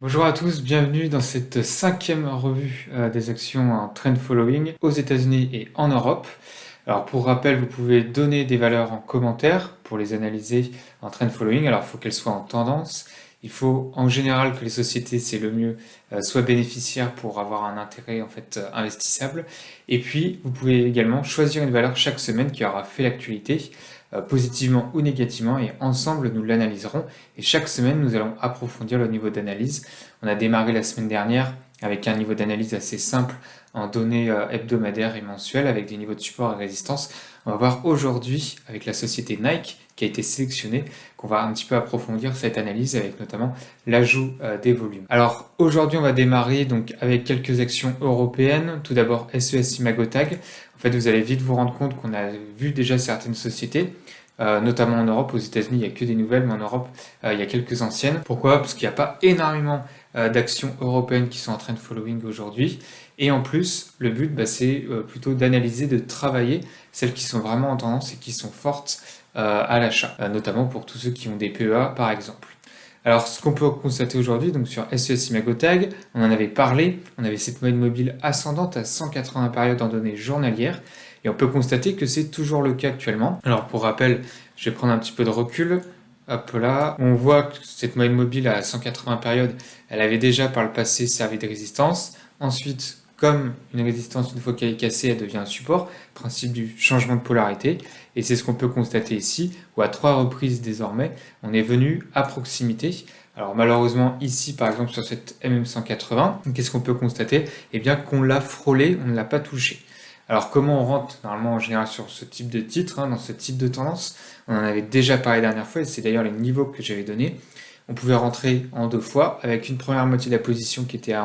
Bonjour à tous, bienvenue dans cette cinquième revue des actions en trend following aux États-Unis et en Europe. Alors pour rappel, vous pouvez donner des valeurs en commentaire pour les analyser en trend following. Alors il faut qu'elles soient en tendance. Il faut en général que les sociétés, c'est le mieux, soient bénéficiaires pour avoir un intérêt en fait investissable. Et puis vous pouvez également choisir une valeur chaque semaine qui aura fait l'actualité, positivement ou négativement, et ensemble nous l'analyserons. Et chaque semaine, nous allons approfondir le niveau d'analyse. On a démarré la semaine dernière avec un niveau d'analyse assez simple en données hebdomadaires et mensuelles avec des niveaux de support et résistance. On va voir aujourd'hui avec la société Nike qui a été sélectionnée qu'on va un petit peu approfondir cette analyse avec notamment l'ajout des volumes. Alors aujourd'hui on va démarrer donc avec quelques actions européennes. Tout d'abord SES Imagotag. En fait vous allez vite vous rendre compte qu'on a vu déjà certaines sociétés notamment en Europe. Aux États-Unis, il n'y a que des nouvelles, mais en Europe, il y a quelques anciennes. Pourquoi? Parce qu'il n'y a pas énormément d'actions européennes qui sont en train de following aujourd'hui. Et en plus, le but, c'est plutôt d'analyser, de travailler celles qui sont vraiment en tendance et qui sont fortes à l'achat, notamment pour tous ceux qui ont des PEA, par exemple. Alors, ce qu'on peut constater aujourd'hui, donc sur SES Imagotag, on en avait parlé, on avait cette moyenne mobile ascendante à 180 périodes en données journalières, et on peut constater que c'est toujours le cas actuellement. Alors, pour rappel, je vais prendre un petit peu de recul. Hop là, on voit que cette moyenne mobile à 180 périodes, elle avait déjà par le passé servi de résistance. Ensuite, comme une résistance, une fois qu'elle est cassée, elle devient un support, principe du changement de polarité. Et c'est ce qu'on peut constater ici, où à 3 reprises désormais, on est venu à proximité. Alors malheureusement, ici par exemple sur cette MM180, qu'est-ce qu'on peut constater? Eh bien qu'on l'a frôlé, on ne l'a pas touché. Alors comment on rentre normalement en général sur ce type de titre, dans ce type de tendance? On en avait déjà parlé la dernière fois, et c'est d'ailleurs les niveaux que j'avais donnés. On pouvait rentrer en 2 fois, avec une première moitié de la position qui était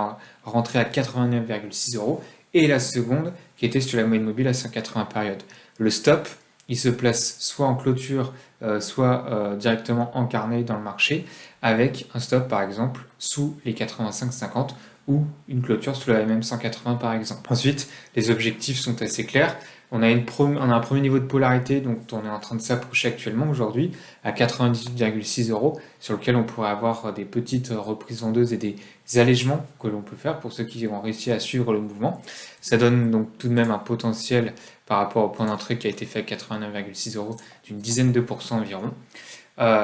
rentrée à 89,6 euros, et la seconde qui était sur la moyenne mobile à 180 périodes. Le stop, il se place soit en clôture, soit directement encarné dans le marché, avec un stop par exemple sous les 85,50 ou une clôture sous la MM180 par exemple. Ensuite, les objectifs sont assez clairs. On a un premier niveau de polarité dont on est en train de s'approcher actuellement aujourd'hui à 98,6 euros, sur lequel on pourrait avoir des petites reprises vendeuses et des allègements que l'on peut faire pour ceux qui ont réussi à suivre le mouvement. Ça donne donc tout de même un potentiel par rapport au point d'entrée qui a été fait à 89,6 euros d'une dizaine de pourcents environ.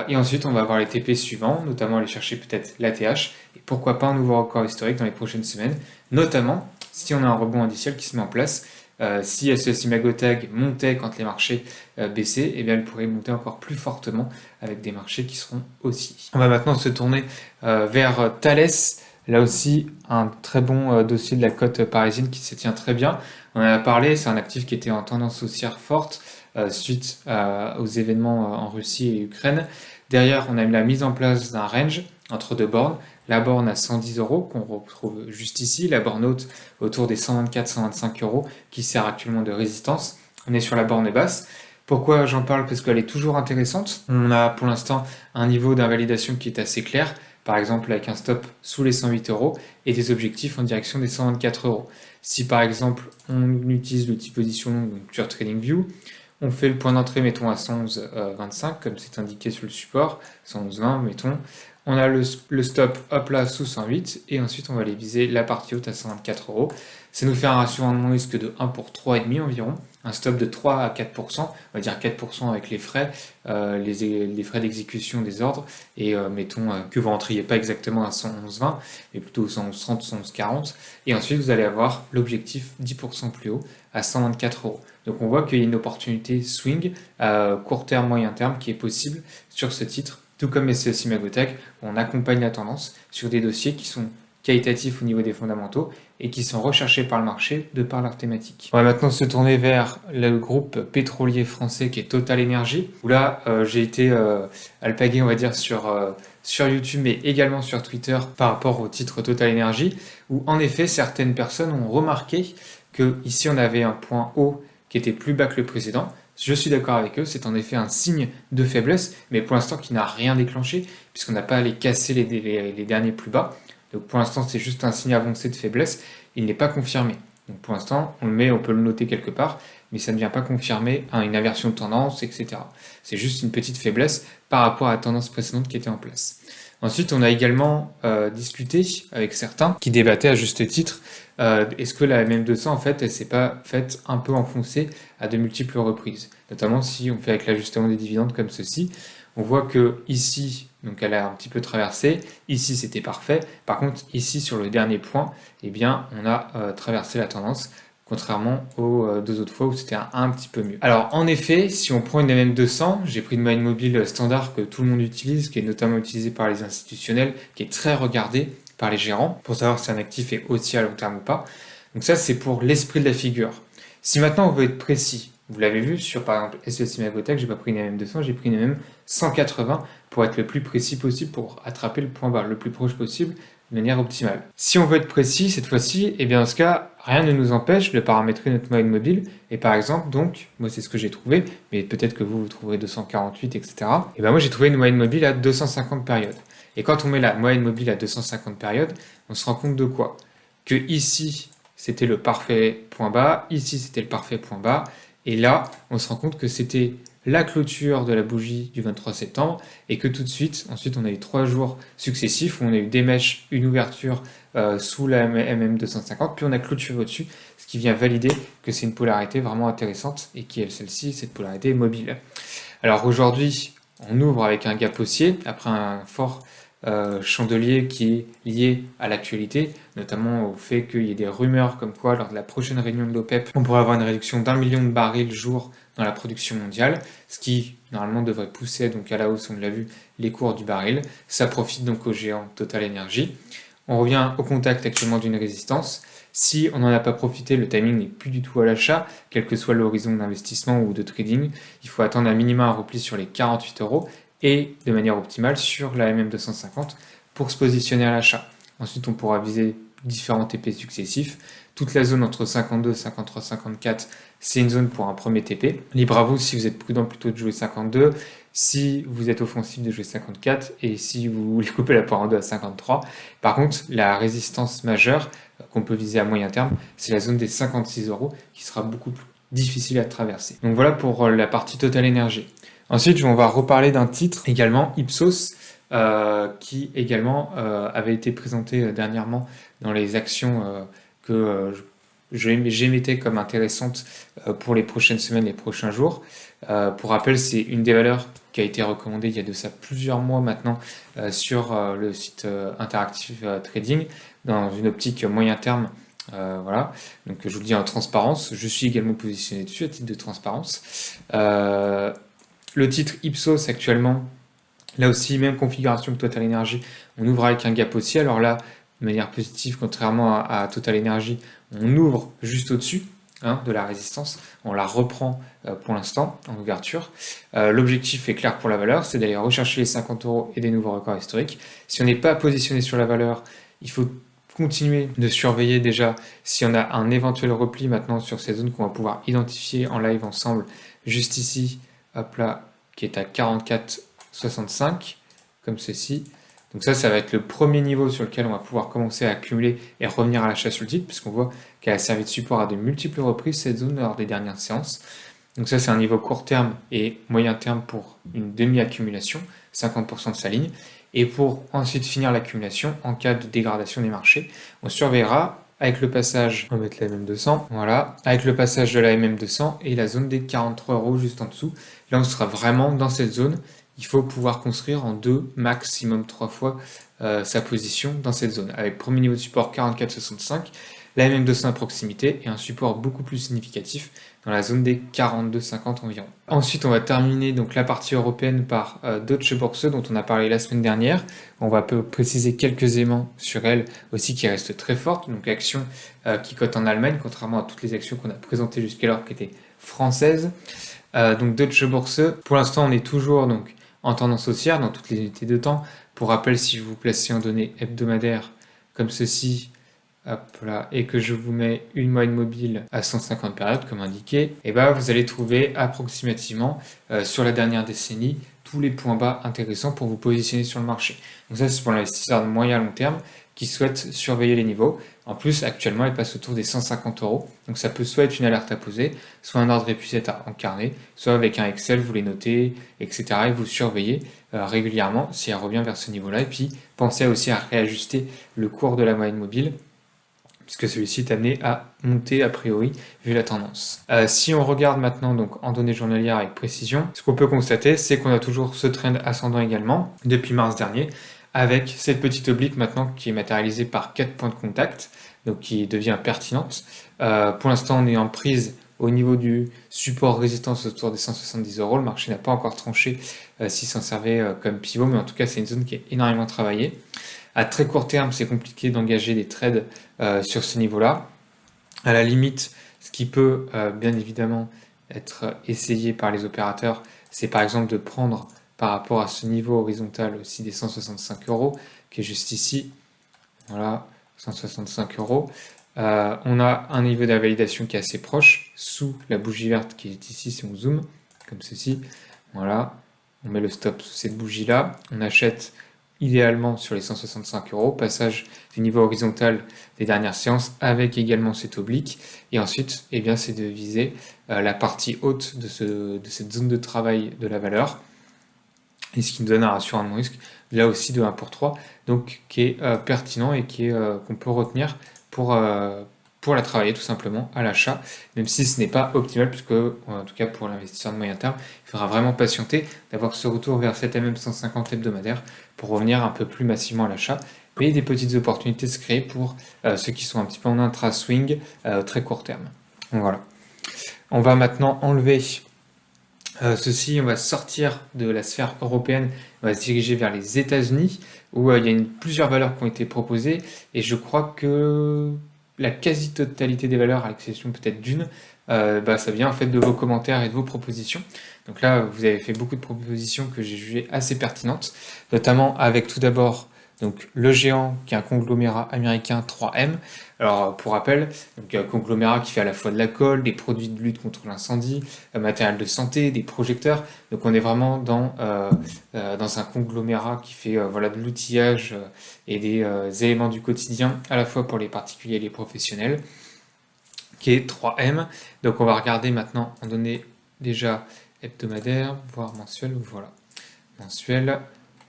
Et ensuite, on va avoir les TP suivants, notamment aller chercher peut-être l'ATH, et pourquoi pas un nouveau record historique dans les prochaines semaines, notamment si on a un rebond indiciel qui se met en place. Si SES Imagotag montait quand les marchés baissaient, eh bien elle pourrait monter encore plus fortement avec des marchés qui seront haussiers. On va maintenant se tourner vers Thales. Là aussi, un très bon dossier de la cote parisienne qui se tient très bien. On en a parlé, c'est un actif qui était en tendance haussière forte suite aux événements en Russie et Ukraine. Derrière, on a eu la mise en place d'un range entre 2 bornes. La borne à 110 euros qu'on retrouve juste ici, la borne haute autour des 124-125 euros qui sert actuellement de résistance. On est sur la borne basse. Pourquoi j'en parle? Parce qu'elle est toujours intéressante. On a pour l'instant un niveau d'invalidation qui est assez clair, par exemple avec un stop sous les 108 euros et des objectifs en direction des 124 euros. Si par exemple on utilise l'outil position longue sur TradingView, on fait le point d'entrée, mettons, à 111,25, comme c'est indiqué sur le support, 111,20, mettons. On a le stop, hop là, sous 108, et ensuite on va aller viser la partie haute à 124 euros. Ça nous fait un ratio rendement risque de 1 pour 3,5 environ, un stop de 3 à 4%, on va dire 4% avec les frais, les frais d'exécution des ordres, et mettons que vous rentriez pas exactement à 111,20, mais plutôt 111,30, 111,40, et ensuite vous allez avoir l'objectif 10% plus haut à 124 euros. Donc on voit qu'il y a une opportunité swing à court terme, moyen terme qui est possible sur ce titre, tout comme SES Imagotag, où on accompagne la tendance sur des dossiers qui sont qualitatifs au niveau des fondamentaux et qui sont recherchés par le marché de par leur thématique. On va maintenant se tourner vers le groupe pétrolier français qui est Total Energy, où là j'ai été alpagué on va dire sur YouTube mais également sur Twitter par rapport au titre Total Energy, où en effet certaines personnes ont remarqué que ici on avait un point haut qui était plus bas que le précédent. Je suis d'accord avec eux, c'est en effet un signe de faiblesse, mais pour l'instant qui n'a rien déclenché, puisqu'on n'a pas allé casser les derniers plus bas. Donc pour l'instant c'est juste un signe avancé de faiblesse, il n'est pas confirmé. Donc pour l'instant on peut le noter quelque part, mais ça ne vient pas confirmer une inversion de tendance, etc. C'est juste une petite faiblesse par rapport à la tendance précédente qui était en place. Ensuite, on a également discuté avec certains qui débattaient à juste titre, est-ce que la MM200, en fait, elle s'est pas faite un peu enfoncer à de multiples reprises, notamment si on fait avec l'ajustement des dividendes comme ceci. On voit que ici, donc elle a un petit peu traversé, ici c'était parfait, par contre ici sur le dernier point, eh bien on a traversé la tendance, contrairement aux deux autres fois où c'était un petit peu mieux. Alors en effet, si on prend une MM200, j'ai pris une moyenne mobile standard que tout le monde utilise, qui est notamment utilisée par les institutionnels, qui est très regardée par les gérants, pour savoir si un actif est haussier à long terme ou pas. Donc ça c'est pour l'esprit de la figure. Si maintenant on veut être précis, vous l'avez vu sur par exemple SEC Magotech, j'ai pas pris une MM200, j'ai pris une MM 180 pour être le plus précis possible, pour attraper le point bas le plus proche possible de manière optimale. Si on veut être précis cette fois-ci, et bien dans ce cas, rien ne nous empêche de paramétrer notre moyenne mobile. Et par exemple, donc, moi c'est ce que j'ai trouvé, mais peut-être que vous trouverez 248, etc. Et bien moi j'ai trouvé une moyenne mobile à 250 périodes. Et quand on met la moyenne mobile à 250 périodes, on se rend compte de quoi? Que ici, c'était le parfait point bas, ici c'était le parfait point bas, et là, on se rend compte que c'était la clôture de la bougie du 23 septembre et que tout de suite, ensuite on a eu 3 jours successifs où on a eu des mèches, une ouverture sous la MM250, puis on a clôturé au-dessus, ce qui vient valider que c'est une polarité vraiment intéressante et qui est celle-ci, cette polarité mobile. Alors aujourd'hui, on ouvre avec un gap haussier après un fort chandelier qui est lié à l'actualité, notamment au fait qu'il y ait des rumeurs comme quoi lors de la prochaine réunion de l'OPEP, on pourrait avoir une réduction d'1 million de barils jour dans la production mondiale, ce qui normalement devrait pousser donc à la hausse, on l'a vu, les cours du baril. Ça profite donc aux géants Total Energy. On revient au contact actuellement d'une résistance. Si on n'en a pas profité, le timing n'est plus du tout à l'achat, quel que soit l'horizon d'investissement ou de trading. Il faut attendre un minimum un repli sur les 48 euros et de manière optimale sur la MM250 pour se positionner à l'achat. Ensuite, on pourra viser différents TP successifs. Toute la zone entre 52, 53, 54, c'est une zone pour un premier TP. Libre à vous si vous êtes prudent plutôt de jouer 52, si vous êtes offensif de jouer 54 et si vous voulez couper la poire en deux à 53. Par contre, la résistance majeure qu'on peut viser à moyen terme, c'est la zone des 56 euros qui sera beaucoup plus difficile à traverser. Donc voilà pour la partie Total Energy. Ensuite, on va reparler d'un titre également, Ipsos, qui également avait été présenté dernièrement dans les actions que j'émettais comme intéressantes pour les prochaines semaines, les prochains jours. Pour rappel, c'est une des valeurs qui a été recommandée il y a de ça plusieurs mois maintenant sur le site Interactive Trading, dans une optique moyen terme. Voilà, donc je vous le dis en transparence, je suis également positionné dessus à titre de transparence. Le titre Ipsos actuellement, là aussi, même configuration que Total Energy, on ouvre avec un gap haussier. Alors là, de manière positive, contrairement à Total Energy, on ouvre juste au-dessus de la résistance. On la reprend pour l'instant en ouverture. L'objectif est clair pour la valeur, c'est d'aller rechercher les 50 euros et des nouveaux records historiques. Si on n'est pas positionné sur la valeur, il faut continuer de surveiller déjà si on a un éventuel repli maintenant sur ces zones qu'on va pouvoir identifier en live ensemble, juste ici, hop là, qui est à 44,65, comme ceci. Donc ça va être le premier niveau sur lequel on va pouvoir commencer à accumuler et revenir à l'achat sur le titre, puisqu'on voit qu'elle a servi de support à de multiples reprises, cette zone, lors des dernières séances. Donc ça, c'est un niveau court terme et moyen terme pour une demi-accumulation, 50% de sa ligne. Et pour ensuite finir l'accumulation, en cas de dégradation des marchés, on surveillera avec le passage, on va mettre la MM200, voilà, avec le passage de la MM200 et la zone des 43 euros juste en dessous. Là, on sera vraiment dans cette zone. Il faut pouvoir construire en 2, maximum 3 fois sa position dans cette zone. Avec premier niveau de support 44,65, la MM200 à proximité et un support beaucoup plus significatif dans la zone des 42,50 environ. Ensuite, on va terminer donc la partie européenne par Deutsche Börse dont on a parlé la semaine dernière. On va préciser quelques éléments sur elle aussi qui reste très forte. Donc action qui cote en Allemagne, contrairement à toutes les actions qu'on a présentées jusqu'alors qui étaient françaises. Donc Deutsche Börse, pour l'instant on est toujours donc en tendance haussière dans toutes les unités de temps. Pour rappel, si vous vous placez en données hebdomadaires comme ceci, hop là, et que je vous mets une moyenne mobile à 150 périodes comme indiqué, et ben vous allez trouver approximativement sur la dernière décennie tous les points bas intéressants pour vous positionner sur le marché. Donc ça c'est pour l'investisseur de moyen à long terme qui souhaite surveiller les niveaux. En plus actuellement elle passe autour des 150 euros, donc ça peut soit être une alerte à poser, soit un ordre épuisé à encarner, soit avec un Excel vous les notez, etc. et vous surveillez régulièrement si elle revient vers ce niveau-là, et puis pensez aussi à réajuster le cours de la moyenne mobile puisque celui-ci est amené à monter a priori vu la tendance. Si on regarde maintenant donc en données journalières avec précision, ce qu'on peut constater c'est qu'on a toujours ce trend ascendant également depuis mars dernier, avec cette petite oblique maintenant qui est matérialisée par 4 points de contact, donc qui devient pertinente. Pour l'instant on est en prise au niveau du support résistance autour des 170 euros. Le marché n'a pas encore tranché s'il s'en servait comme pivot, mais en tout cas c'est une zone qui est énormément travaillée. À très court terme, c'est compliqué d'engager des trades sur ce niveau-là. À la limite, ce qui peut bien évidemment être essayé par les opérateurs, c'est par exemple de prendre par rapport à ce niveau horizontal aussi des 165 euros, qui est juste ici. Voilà, 165 euros. On a un niveau d'invalidation qui est assez proche, sous la bougie verte qui est ici, si on zoome, comme ceci. Voilà, on met le stop sous cette bougie-là. On achète idéalement sur les 165 euros, passage du niveau horizontal des dernières séances avec également cette oblique. Et ensuite, eh bien, c'est de viser la partie haute de cette zone de travail de la valeur. Et ce qui nous donne un ratio rendement risque, là aussi de 1 pour 3, donc qui est pertinent et qu'on peut retenir pour la travailler tout simplement à l'achat, même si ce n'est pas optimal, puisque en tout cas pour l'investisseur de moyen terme, il faudra vraiment patienter d'avoir ce retour vers cette MM150 hebdomadaire pour revenir un peu plus massivement à l'achat, mais des petites opportunités se créer pour ceux qui sont un petit peu en intra-swing très court terme. Donc voilà. On va maintenant enlever ceci, on va sortir de la sphère européenne, on va se diriger vers les États-Unis, où il y a plusieurs valeurs qui ont été proposées, et je crois que la quasi-totalité des valeurs, à l'exception peut-être d'une, ça vient en fait de vos commentaires et de vos propositions. Donc là, vous avez fait beaucoup de propositions que j'ai jugées assez pertinentes, notamment avec tout d'abord donc le géant qui est un conglomérat américain 3M. Alors pour rappel, donc un conglomérat qui fait à la fois de la colle, des produits de lutte contre l'incendie, matériel de santé, des projecteurs. Donc on est vraiment dans un conglomérat qui fait voilà, de l'outillage et des éléments du quotidien à la fois pour les particuliers et les professionnels, qui est 3M. Donc on va regarder maintenant en données déjà hebdomadaires, voire mensuelles, voilà, mensuelles,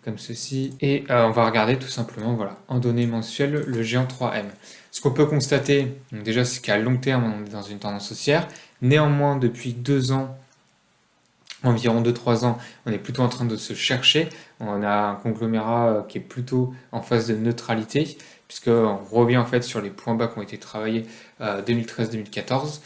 comme ceci, et on va regarder tout simplement, voilà, en données mensuelles, le géant 3M. Ce qu'on peut constater, donc déjà, c'est qu'à long terme, on est dans une tendance haussière. Néanmoins, depuis 2 ans, environ 2-3 ans, on est plutôt en train de se chercher. On a un conglomérat qui est plutôt en phase de neutralité, puisqu'on revient en fait sur les points bas qui ont été travaillés 2013-2014.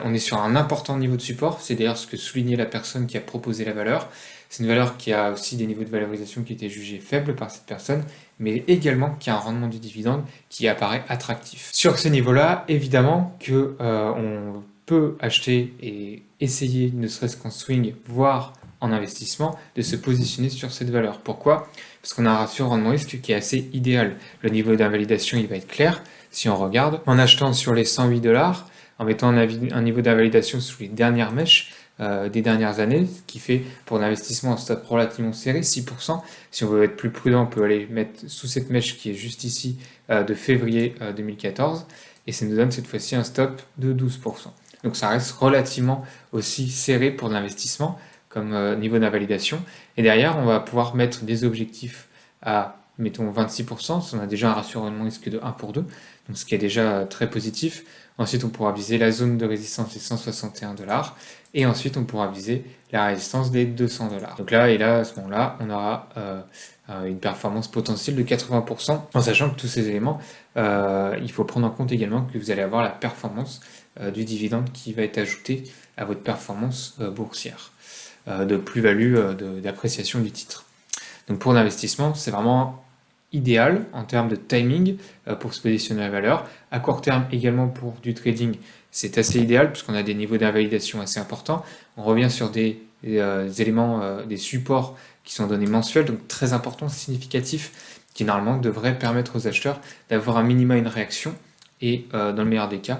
On est sur un important niveau de support, c'est d'ailleurs ce que soulignait la personne qui a proposé la valeur. C'est une valeur qui a aussi des niveaux de valorisation qui étaient jugés faibles par cette personne, mais également qui a un rendement du dividende qui apparaît attractif. Sur ce niveau-là, évidemment que on peut acheter et essayer, ne serait-ce qu'en swing, voire en investissement, de se positionner sur cette valeur. Pourquoi ? Parce qu'on a un ratio rendement risque qui est assez idéal. Le niveau d'invalidation, il va être clair. Si on regarde, en achetant sur les 108 $, en mettant un niveau d'invalidation sous les dernières mèches des dernières années, ce qui fait pour l'investissement en stop relativement serré, 6%. Si on veut être plus prudent, on peut aller mettre sous cette mèche qui est juste ici de février 2014, et ça nous donne cette fois-ci un stop de 12%. Donc ça reste relativement aussi serré pour l'investissement comme niveau d'invalidation. Et derrière, on va pouvoir mettre des objectifs à, mettons, 26%, si on a déjà un ratio rendement risque de 1 pour 2, donc ce qui est déjà très positif. Ensuite, on pourra viser la zone de résistance des 161 $, et ensuite, on pourra viser la résistance des 200 $. Donc là, et là, à ce moment-là, on aura une performance potentielle de 80%, en sachant que tous ces éléments, il faut prendre en compte également que vous allez avoir la performance du dividende qui va être ajouté à votre performance boursière, de plus-value, d'appréciation du titre. Donc pour l'investissement, c'est vraiment idéal en termes de timing pour se positionner à la valeur. À court terme également pour du trading, c'est assez idéal puisqu'on a des niveaux d'invalidation assez importants. On revient sur des éléments, des supports qui sont donnés mensuels, donc très importants, significatifs, qui normalement devrait permettre aux acheteurs d'avoir un minima une réaction et dans le meilleur des cas,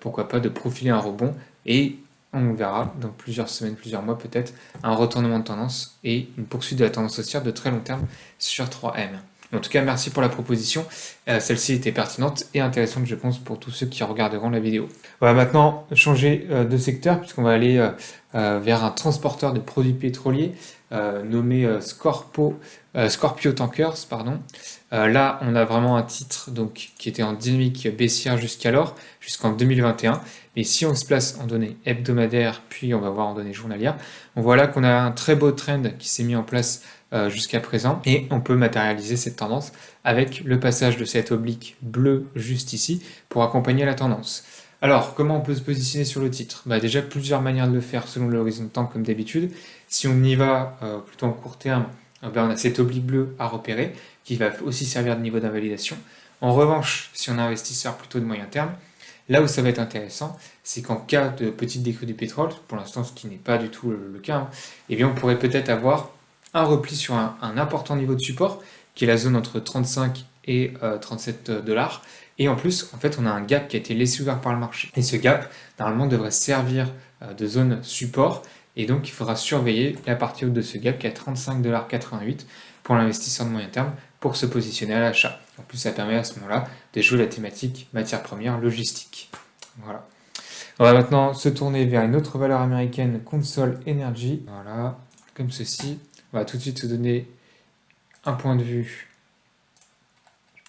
pourquoi pas de profiler un rebond et on verra dans plusieurs semaines, plusieurs mois peut-être, un retournement de tendance et une poursuite de la tendance haussière de très long terme sur 3M. En tout cas, merci pour la proposition. Celle-ci était pertinente et intéressante, je pense, pour tous ceux qui regarderont la vidéo. On va maintenant changer de secteur puisqu'on va aller vers un transporteur de produits pétroliers nommé Scorpio Tankers. Pardon. Là, on a vraiment un titre donc, qui était en dynamique baissière jusqu'alors, jusqu'en 2021. Mais si on se place en données hebdomadaires, puis on va voir en données journalières, on voit là qu'on a un très beau trend qui s'est mis en place jusqu'à présent et on peut matérialiser cette tendance avec le passage de cette oblique bleue juste ici pour accompagner la tendance. Alors, comment on peut se positionner sur le titre? Déjà, plusieurs manières de le faire selon l'horizon de temps comme d'habitude. Si on y va plutôt en court terme, on a cette oblique bleue à repérer qui va aussi servir de niveau d'invalidation. En revanche, si on est investisseur plutôt de moyen terme, là où ça va être intéressant, c'est qu'en cas de petite décrue du pétrole, pour l'instant ce qui n'est pas du tout le cas, eh bien on pourrait peut-être avoir un repli sur un important niveau de support, qui est la zone entre 35 et 37 $. Et en plus, en fait, on a un gap qui a été laissé ouvert par le marché. Et ce gap, normalement, devrait servir de zone support. Et donc, il faudra surveiller la partie haute de ce gap qui est à 35,88 $ pour l'investisseur de moyen terme pour se positionner à l'achat. En plus, ça permet à ce moment-là de jouer la thématique matières premières logistique. Voilà. On va maintenant se tourner vers une autre valeur américaine, Consol Energy. Voilà, comme ceci. On va tout de suite se donner un point de vue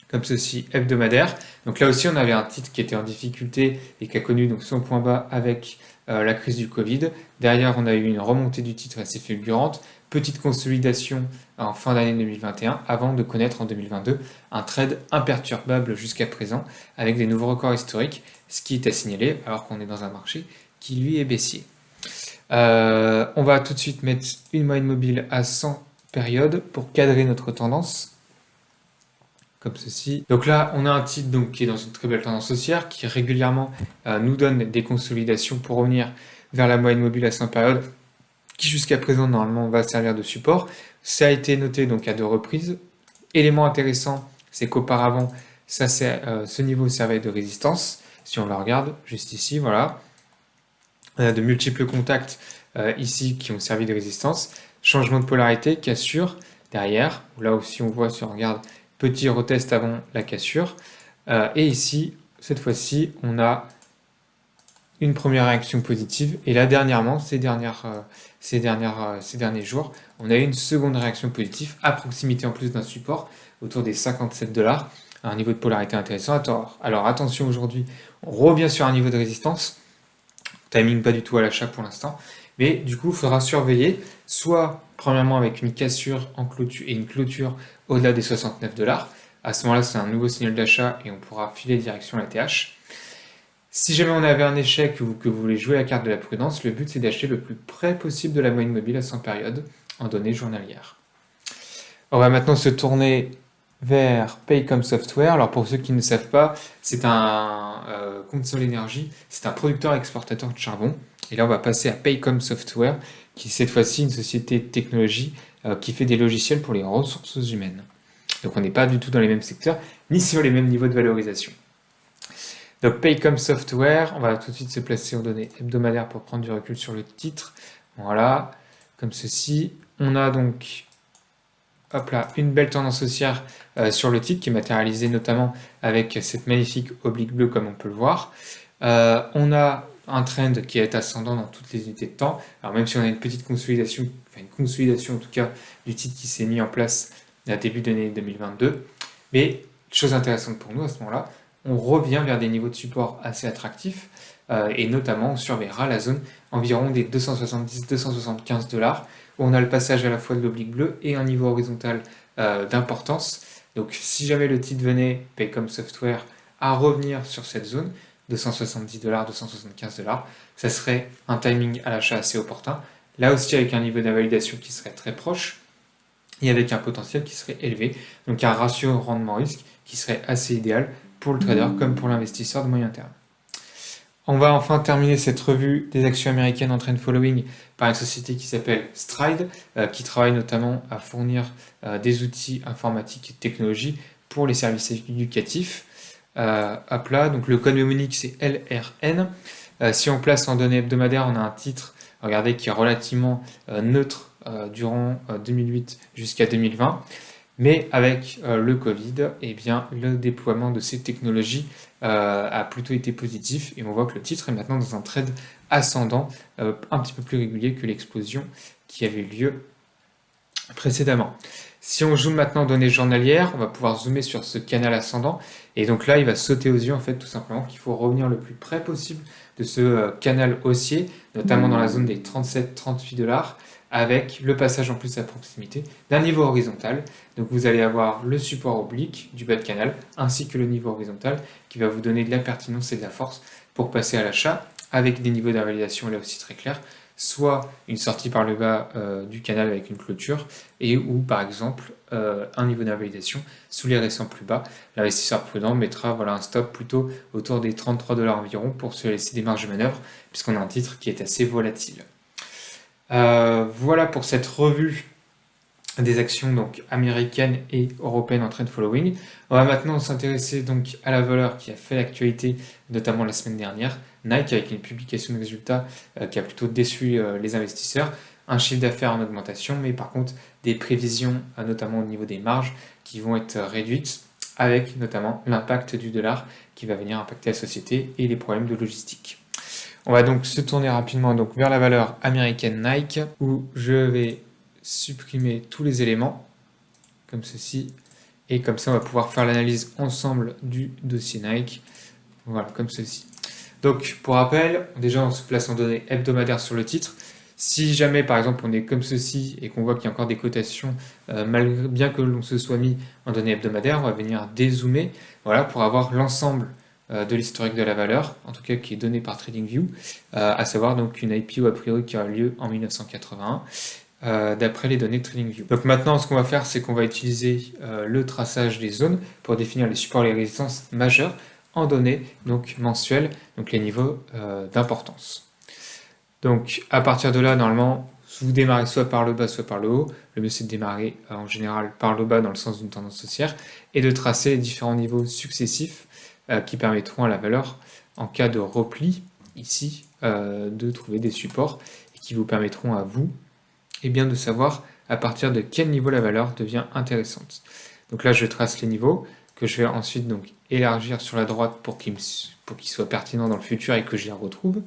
comme ceci, hebdomadaire. Donc là aussi, on avait un titre qui était en difficulté et qui a connu donc son point bas avec la crise du Covid. Derrière, on a eu une remontée du titre assez fulgurante, petite consolidation en fin d'année 2021, avant de connaître en 2022 un trade imperturbable jusqu'à présent, avec des nouveaux records historiques, ce qui est à signaler, alors qu'on est dans un marché qui, lui, est baissier. On va tout de suite mettre une moyenne mobile à 100 périodes pour cadrer notre tendance. Comme ceci. Donc là, on a un titre donc, qui est dans une très belle tendance haussière, qui régulièrement nous donne des consolidations pour revenir vers la moyenne mobile à 100 périodes, qui jusqu'à présent, normalement, va servir de support. Ça a été noté donc à 2 reprises. Élément intéressant, c'est qu'auparavant, ce niveau servait de résistance. Si on le regarde, juste ici, voilà. On a de multiples contacts ici qui ont servi de résistance. Changement de polarité, cassure derrière. Là aussi, on voit, si on regarde, petit retest avant la cassure. Et ici, cette fois-ci, on a une première réaction positive. Et là, dernièrement, ces derniers jours, on a eu une seconde réaction positive à proximité en plus d'un support autour des 57 $, à un niveau de polarité intéressant. Alors attention, aujourd'hui, on revient sur un niveau de résistance. Timing pas du tout à l'achat pour l'instant. Mais du coup, il faudra surveiller, soit premièrement avec une cassure en clôture et une clôture au-delà des 69 $. À ce moment-là, c'est un nouveau signal d'achat et on pourra filer direction la TH. Si jamais on avait un échec ou que vous voulez jouer la carte de la prudence, le but c'est d'acheter le plus près possible de la moyenne mobile à 100 périodes en données journalières. On va maintenant se tourner vers Paycom Software. Alors pour ceux qui ne savent pas, c'est un Consol Energy, c'est un producteur exportateur de charbon. Et là on va passer à Paycom Software, qui est cette fois-ci une société de technologie qui fait des logiciels pour les ressources humaines. Donc on n'est pas du tout dans les mêmes secteurs, ni sur les mêmes niveaux de valorisation. Donc Paycom Software, on va tout de suite se placer en données hebdomadaires pour prendre du recul sur le titre. Voilà, comme ceci. On a donc hop là, une belle tendance haussière sur le titre qui est matérialisée notamment avec cette magnifique oblique bleue comme on peut le voir. On a un trend qui est ascendant dans toutes les unités de temps. Alors même si on a une petite consolidation, enfin une consolidation en tout cas du titre qui s'est mis en place à début d'année 2022. Mais chose intéressante pour nous à ce moment-là, on revient vers des niveaux de support assez attractifs et notamment on surveillera la zone environ des 270-275 $, où on a le passage à la fois de l'oblique bleue et un niveau horizontal d'importance. Donc si jamais le titre venait, Paycom Software, à revenir sur cette zone, 270 $, 275 $, ça serait un timing à l'achat assez opportun. Là aussi avec un niveau d'invalidation qui serait très proche et avec un potentiel qui serait élevé. Donc un ratio rendement-risque qui serait assez idéal pour le trader comme pour l'investisseur de moyen terme. On va enfin terminer cette revue des actions américaines en trend following par une société qui s'appelle Stride, qui travaille notamment à fournir des outils informatiques et de technologie pour les services éducatifs. Hop là, donc le code mnémonique c'est LRN. Si on place en données hebdomadaires, on a un titre, regardez, qui est relativement neutre durant 2008 jusqu'à 2020. Mais avec le Covid, eh bien, le déploiement de ces technologies a plutôt été positif et on voit que le titre est maintenant dans un trade ascendant un petit peu plus régulier que l'explosion qui avait eu lieu précédemment. Si on zoome maintenant aux données journalières, on va pouvoir zoomer sur ce canal ascendant et donc là il va sauter aux yeux en fait tout simplement qu'il faut revenir le plus près possible de ce canal haussier, notamment dans la zone des 37-38 $, avec le passage en plus à proximité d'un niveau horizontal. Donc vous allez avoir le support oblique du bas de canal ainsi que le niveau horizontal qui va vous donner de la pertinence et de la force pour passer à l'achat avec des niveaux d'invalidation là aussi très clairs, soit une sortie par le bas du canal avec une clôture et ou par exemple un niveau d'invalidation sous les récents plus bas. L'investisseur prudent mettra un stop plutôt autour des 33 $ environ pour se laisser des marges de manœuvre puisqu'on a un titre qui est assez volatile. Voilà pour cette revue des actions donc américaines et européennes en trend following. On va maintenant s'intéresser donc à la valeur qui a fait l'actualité, notamment la semaine dernière, Nike, avec une publication de résultats qui a plutôt déçu les investisseurs, un chiffre d'affaires en augmentation, mais par contre des prévisions, notamment au niveau des marges, qui vont être réduites, avec notamment l'impact du dollar qui va venir impacter la société et les problèmes de logistique. On va donc se tourner rapidement donc vers la valeur américaine Nike, où je vais supprimer tous les éléments, comme ceci, et comme ça on va pouvoir faire l'analyse ensemble du dossier Nike, voilà, comme ceci. Donc pour rappel, déjà on se place en données hebdomadaires sur le titre. Si jamais par exemple on est comme ceci et qu'on voit qu'il y a encore des cotations, bien que l'on se soit mis en données hebdomadaires, on va venir dézoomer, voilà, pour avoir l'ensemble de l'historique de la valeur, en tout cas qui est donné par TradingView, à savoir donc une IPO a priori qui aura lieu en 1981, d'après les données de TradingView. Donc maintenant, ce qu'on va faire, c'est qu'on va utiliser le traçage des zones pour définir les supports et les résistances majeures en données donc mensuelles, donc les niveaux d'importance. Donc à partir de là, normalement, vous démarrez soit par le bas, soit par le haut. Le mieux, c'est de démarrer en général par le bas dans le sens d'une tendance haussière et de tracer les différents niveaux successifs qui permettront à la valeur, en cas de repli, ici, de trouver des supports et qui vous permettront à vous de savoir à partir de quel niveau la valeur devient intéressante. Donc là, je trace les niveaux que je vais ensuite donc élargir sur la droite pour qu'ils soient pertinents dans le futur et que je les retrouve.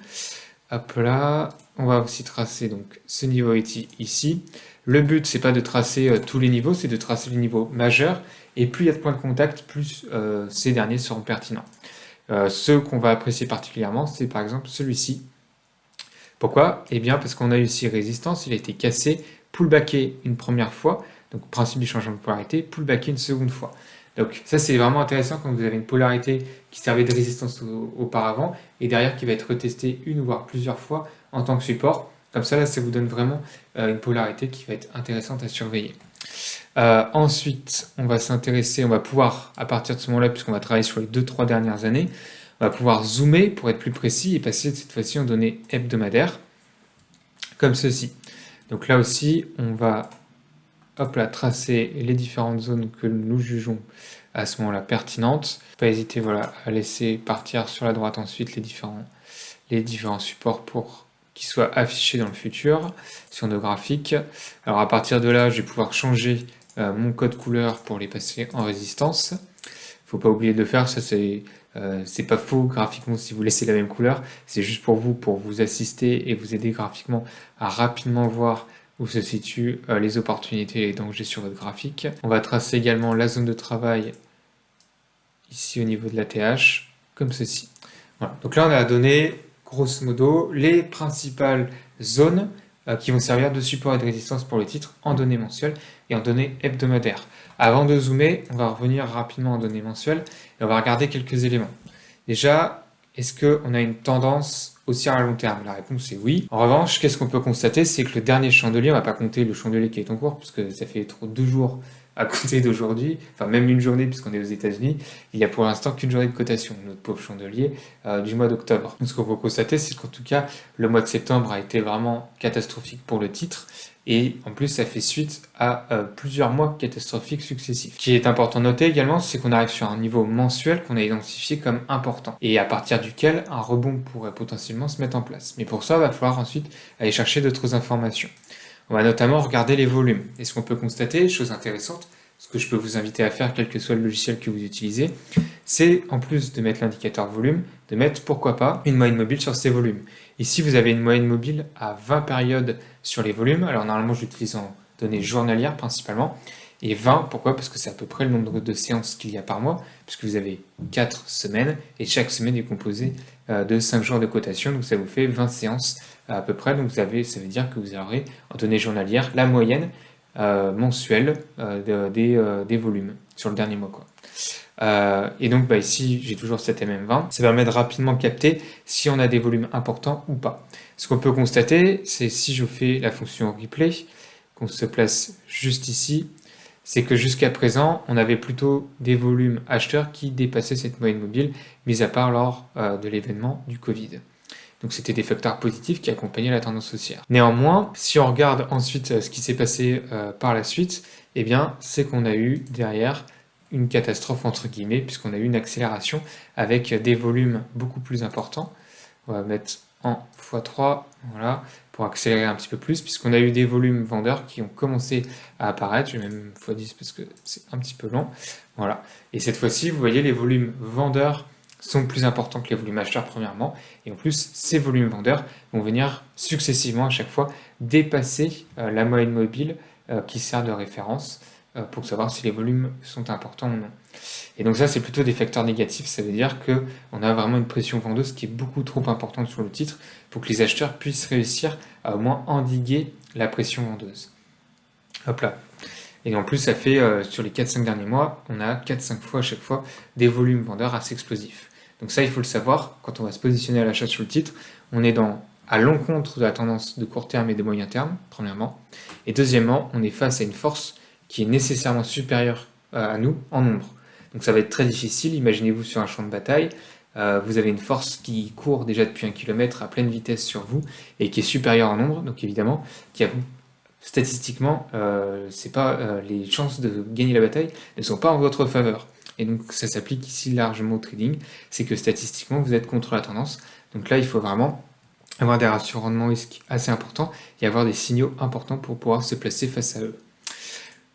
Hop là, on va aussi tracer donc ce niveau ici. Le but, c'est pas de tracer tous les niveaux, c'est de tracer les niveaux majeurs. Et plus il y a de points de contact, plus ces derniers seront pertinents. Ceux qu'on va apprécier particulièrement, c'est par exemple celui-ci. Pourquoi? Eh bien parce qu'on a eu ici résistance, il a été cassé, pullbacké une première fois, donc principe du changement de polarité, pullbacké une seconde fois. Donc ça c'est vraiment intéressant quand vous avez une polarité qui servait de résistance auparavant et derrière qui va être retestée une voire plusieurs fois en tant que support. Comme ça, là, ça vous donne vraiment une polarité qui va être intéressante à surveiller. Ensuite, on va pouvoir, à partir de ce moment-là, puisqu'on va travailler sur les 2-3 dernières années, on va pouvoir zoomer pour être plus précis et passer cette fois-ci en données hebdomadaires, comme ceci. Donc là aussi, on va tracer les différentes zones que nous jugeons à ce moment-là pertinentes. Pas hésiter à laisser partir sur la droite ensuite les différents supports pour qu'ils soient affichés dans le futur sur nos graphiques. Alors à partir de là, je vais pouvoir changer mon code couleur pour les passer en résistance. Faut pas oublier de le faire, ça c'est pas faux graphiquement si vous laissez la même couleur, c'est juste pour vous assister et vous aider graphiquement à rapidement voir où se situent les opportunités et les dangers sur votre graphique. On va tracer également la zone de travail ici au niveau de la TH, comme ceci. Voilà. Donc là on a donné grosso modo les principales zones qui vont servir de support et de résistance pour le titre en données mensuelles et en données hebdomadaires. Avant de zoomer, on va revenir rapidement en données mensuelles et on va regarder quelques éléments. Déjà, est-ce qu'on a une tendance haussière à long terme? La réponse est oui. En revanche, qu'est-ce qu'on peut constater? C'est que le dernier chandelier, on ne va pas compter le chandelier qui est en cours, puisque ça fait trop 2 jours à compter d'aujourd'hui, enfin même une journée puisqu'on est aux États-Unis, il n'y a pour l'instant qu'une journée de cotation, notre pauvre chandelier, du mois d'octobre. Donc ce qu'on peut constater, c'est qu'en tout cas, le mois de septembre a été vraiment catastrophique pour le titre, et en plus ça fait suite à plusieurs mois catastrophiques successifs. Ce qui est important de noter également, c'est qu'on arrive sur un niveau mensuel qu'on a identifié comme important, et à partir duquel un rebond pourrait potentiellement se mettre en place. Mais pour ça, il va falloir ensuite aller chercher d'autres informations. On va notamment regarder les volumes. Et ce qu'on peut constater, chose intéressante, ce que je peux vous inviter à faire, quel que soit le logiciel que vous utilisez, c'est en plus de mettre l'indicateur volume, de mettre, pourquoi pas, une moyenne mobile sur ces volumes. Ici, vous avez une moyenne mobile à 20 périodes sur les volumes. Alors normalement, j'utilise en données journalières principalement. Et 20, pourquoi? Parce que c'est à peu près le nombre de séances qu'il y a par mois, puisque vous avez 4 semaines, et chaque semaine est composée de 5 jours de cotation, donc ça vous fait 20 séances à peu près. Donc ça veut dire que vous aurez en données journalières la moyenne mensuelle des volumes sur le dernier mois, quoi. Et donc ici, j'ai toujours cette MM20. Ça permet de rapidement capter si on a des volumes importants ou pas. Ce qu'on peut constater, c'est si je fais la fonction replay, qu'on se place juste ici, c'est que jusqu'à présent, on avait plutôt des volumes acheteurs qui dépassaient cette moyenne mobile, mis à part lors de l'événement du Covid. Donc c'était des facteurs positifs qui accompagnaient la tendance haussière. Néanmoins, si on regarde ensuite ce qui s'est passé par la suite, eh bien, c'est qu'on a eu derrière une catastrophe entre guillemets, puisqu'on a eu une accélération avec des volumes beaucoup plus importants. On va mettre en x3, voilà, pour accélérer un petit peu plus, puisqu'on a eu des volumes vendeurs qui ont commencé à apparaître. Je vais même x10 parce que c'est un petit peu long. Voilà. Et cette fois-ci, vous voyez, les volumes vendeurs sont plus importants que les volumes acheteurs premièrement, et en plus ces volumes vendeurs vont venir successivement à chaque fois dépasser la moyenne mobile qui sert de référence pour savoir si les volumes sont importants ou non. Et donc ça c'est plutôt des facteurs négatifs, ça veut dire qu'on a vraiment une pression vendeuse qui est beaucoup trop importante sur le titre pour que les acheteurs puissent réussir à au moins endiguer la pression vendeuse. Hop là. Et en plus, ça fait, sur les 4-5 derniers mois, on a 4-5 fois à chaque fois des volumes vendeurs assez explosifs. Donc ça, il faut le savoir, quand on va se positionner à l'achat sur le titre, on est à l'encontre de la tendance de court terme et de moyen terme, premièrement. Et deuxièmement, on est face à une force qui est nécessairement supérieure à nous en nombre. Donc ça va être très difficile, imaginez-vous sur un champ de bataille, vous avez une force qui court déjà depuis 1 km à pleine vitesse sur vous et qui est supérieure en nombre, donc évidemment, qui a statistiquement, les chances de gagner la bataille ne sont pas en votre faveur. Et donc ça s'applique ici largement au trading, c'est que statistiquement vous êtes contre la tendance. Donc là il faut vraiment avoir des ratios rendement-risque assez importants et avoir des signaux importants pour pouvoir se placer face à eux.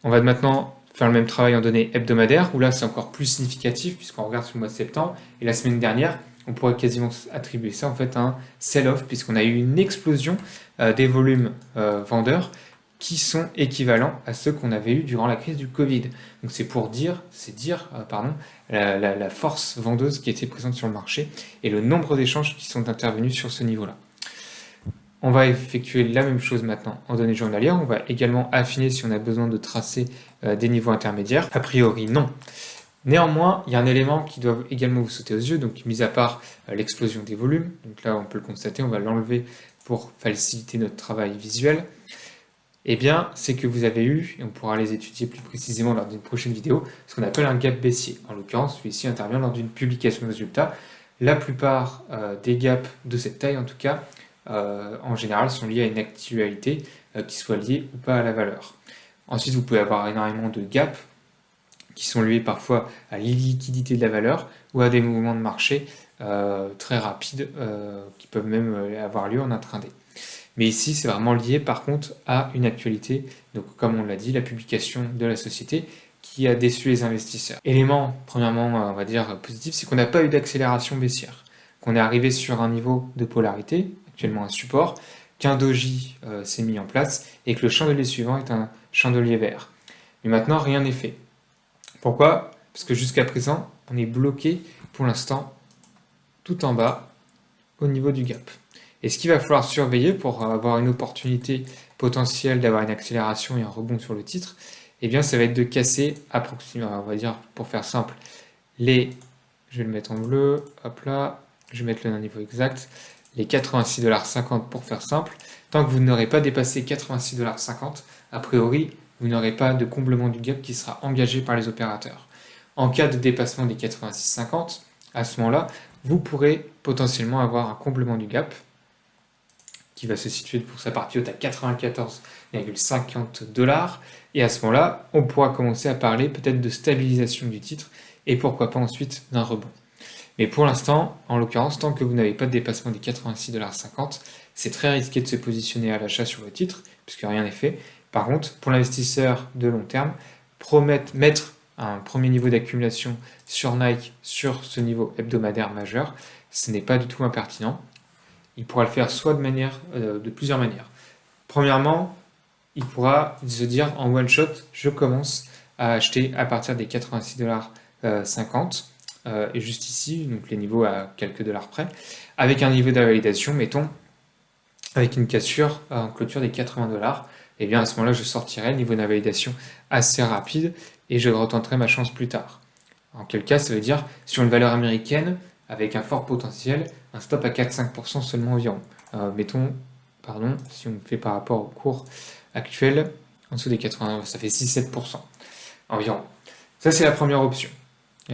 On va maintenant faire le même travail en données hebdomadaires, où là c'est encore plus significatif puisqu'on regarde sur le mois de septembre, et la semaine dernière on pourrait quasiment attribuer ça en fait à un sell-off puisqu'on a eu une explosion des volumes vendeurs qui sont équivalents à ceux qu'on avait eu durant la crise du Covid. Donc c'est dire la force vendeuse qui était présente sur le marché et le nombre d'échanges qui sont intervenus sur ce niveau-là. On va effectuer la même chose maintenant en données journalières. On va également affiner si on a besoin de tracer des niveaux intermédiaires. A priori, non. Néanmoins, il y a un élément qui doit également vous sauter aux yeux, donc mis à part l'explosion des volumes, donc là on peut le constater, on va l'enlever pour faciliter notre travail visuel. Eh bien, c'est que vous avez eu, et on pourra les étudier plus précisément lors d'une prochaine vidéo, ce qu'on appelle un gap baissier. En l'occurrence, celui-ci intervient lors d'une publication de résultats. La plupart des gaps de cette taille, en tout cas, en général, sont liés à une actualité qui soit liée ou pas à la valeur. Ensuite, vous pouvez avoir énormément de gaps qui sont liés parfois à l'illiquidité de la valeur ou à des mouvements de marché très rapides qui peuvent même avoir lieu en intraday. Mais ici, c'est vraiment lié par contre à une actualité, donc comme on l'a dit, la publication de la société qui a déçu les investisseurs. Élément, premièrement, on va dire positif, c'est qu'on n'a pas eu d'accélération baissière, qu'on est arrivé sur un niveau de polarité, actuellement un support, qu'un doji s'est mis en place et que le chandelier suivant est un chandelier vert. Mais maintenant, rien n'est fait. Pourquoi? Parce que jusqu'à présent, on est bloqué pour l'instant tout en bas au niveau du gap. Et ce qu'il va falloir surveiller pour avoir une opportunité potentielle d'avoir une accélération et un rebond sur le titre, eh bien ça va être de casser approximativement, on va dire pour faire simple, je vais le mettre en bleu, hop là, je vais mettre le niveau exact, les 86,50 $ pour faire simple. Tant que vous n'aurez pas dépassé 86,50 $, a priori, vous n'aurez pas de comblement du gap qui sera engagé par les opérateurs. En cas de dépassement des 86,50, à ce moment-là, vous pourrez potentiellement avoir un comblement du gap qui va se situer pour sa partie haute à 94,50 $. Et à ce moment-là, on pourra commencer à parler peut-être de stabilisation du titre et pourquoi pas ensuite d'un rebond. Mais pour l'instant, en l'occurrence, tant que vous n'avez pas de dépassement des 86,50 $, c'est très risqué de se positionner à l'achat sur le titre, puisque rien n'est fait. Par contre, pour l'investisseur de long terme, mettre un premier niveau d'accumulation sur Nike sur ce niveau hebdomadaire majeur, ce n'est pas du tout impertinent. Il pourra le faire soit de plusieurs manières. Premièrement, il pourra se dire en one shot, je commence à acheter à partir des 86,50 $, et juste ici, donc les niveaux à quelques dollars près, avec un niveau de validation, mettons, avec une cassure en clôture des 80 $, et bien à ce moment-là, je sortirai le niveau de validation assez rapide et je retenterai ma chance plus tard. En quel cas, ça veut dire sur une valeur américaine, avec un fort potentiel, un stop à 4-5% seulement environ. Mettons, si on fait par rapport au cours actuel, en dessous des 80, ça fait 6-7% environ. Ça, c'est la première option.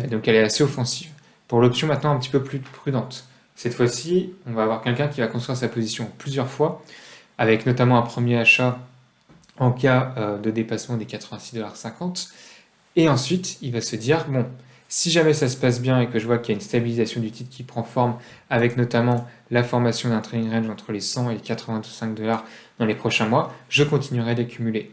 Donc, elle est assez offensive. Pour l'option maintenant un petit peu plus prudente, cette fois-ci, on va avoir quelqu'un qui va construire sa position plusieurs fois, avec notamment un premier achat en cas de dépassement des 86,50 $. Et ensuite, il va se dire, bon, si jamais ça se passe bien et que je vois qu'il y a une stabilisation du titre qui prend forme, avec notamment la formation d'un trading range entre les 100 et les 85 $ dans les prochains mois, je continuerai d'accumuler.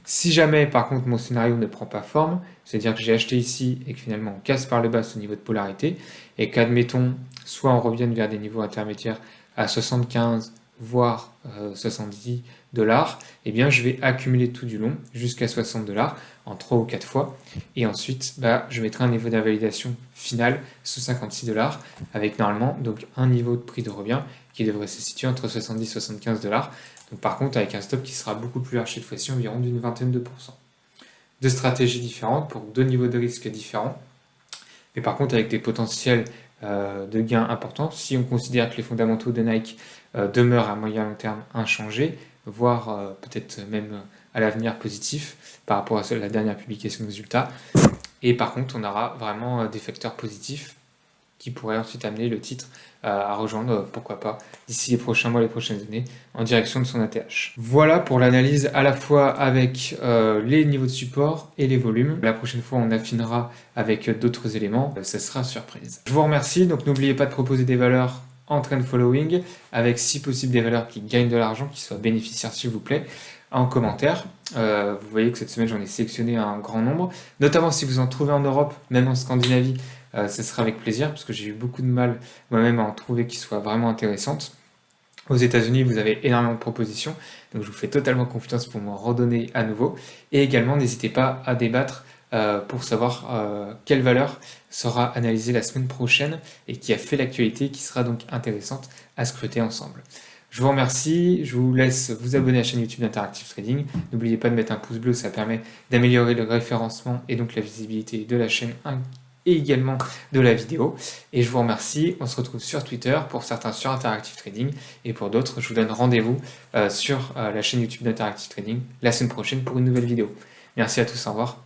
Si jamais, par contre, mon scénario ne prend pas forme, c'est-à-dire que j'ai acheté ici et que finalement on casse par le bas ce niveau de polarité, et qu'admettons, soit on revienne vers des niveaux intermédiaires à 75, voire 70 $, eh bien je vais accumuler tout du long jusqu'à 60 $ en 3 ou 4 fois. Et ensuite, je mettrai un niveau d'invalidation final sous 56 $, avec normalement donc un niveau de prix de revient qui devrait se situer entre 70 et 75 $. Donc par contre, avec un stop qui sera beaucoup plus large cette fois-ci, environ d'une vingtaine de pourcents. Deux stratégies différentes pour deux niveaux de risque différents. Mais par contre, avec des potentiels de gains importants, si on considère que les fondamentaux de Nike demeurent à moyen long terme inchangés, voire peut-être même à l'avenir positifs par rapport à la dernière publication de résultats. Et par contre, on aura vraiment des facteurs positifs qui pourraient ensuite amener le titre à rejoindre, pourquoi pas, d'ici les prochains mois, les prochaines années, en direction de son ATH. Voilà pour l'analyse à la fois avec les niveaux de support et les volumes. La prochaine fois, on affinera avec d'autres éléments. Ça sera surprise. Je vous remercie. Donc, n'oubliez pas de proposer des valeurs en trend following, avec si possible des valeurs qui gagnent de l'argent, qui soient bénéficiaires s'il vous plaît, en commentaire. Vous voyez que cette semaine, j'en ai sélectionné un grand nombre, notamment si vous en trouvez en Europe, même en Scandinavie, ce sera avec plaisir, parce que j'ai eu beaucoup de mal moi-même à en trouver qui soient vraiment intéressantes. Aux États-Unis, vous avez énormément de propositions, donc je vous fais totalement confiance pour m'en redonner à nouveau. Et également, n'hésitez pas à débattre pour savoir quelle valeur sera analysée la semaine prochaine et qui a fait l'actualité, qui sera donc intéressante à scruter ensemble. Je vous remercie, je vous laisse vous abonner à la chaîne YouTube d'Interactive Trading. N'oubliez pas de mettre un pouce bleu, ça permet d'améliorer le référencement et donc la visibilité de la chaîne et également de la vidéo. Et je vous remercie, on se retrouve sur Twitter, pour certains sur Interactive Trading, et pour d'autres, je vous donne rendez-vous sur la chaîne YouTube d'Interactive Trading la semaine prochaine pour une nouvelle vidéo. Merci à tous, au revoir.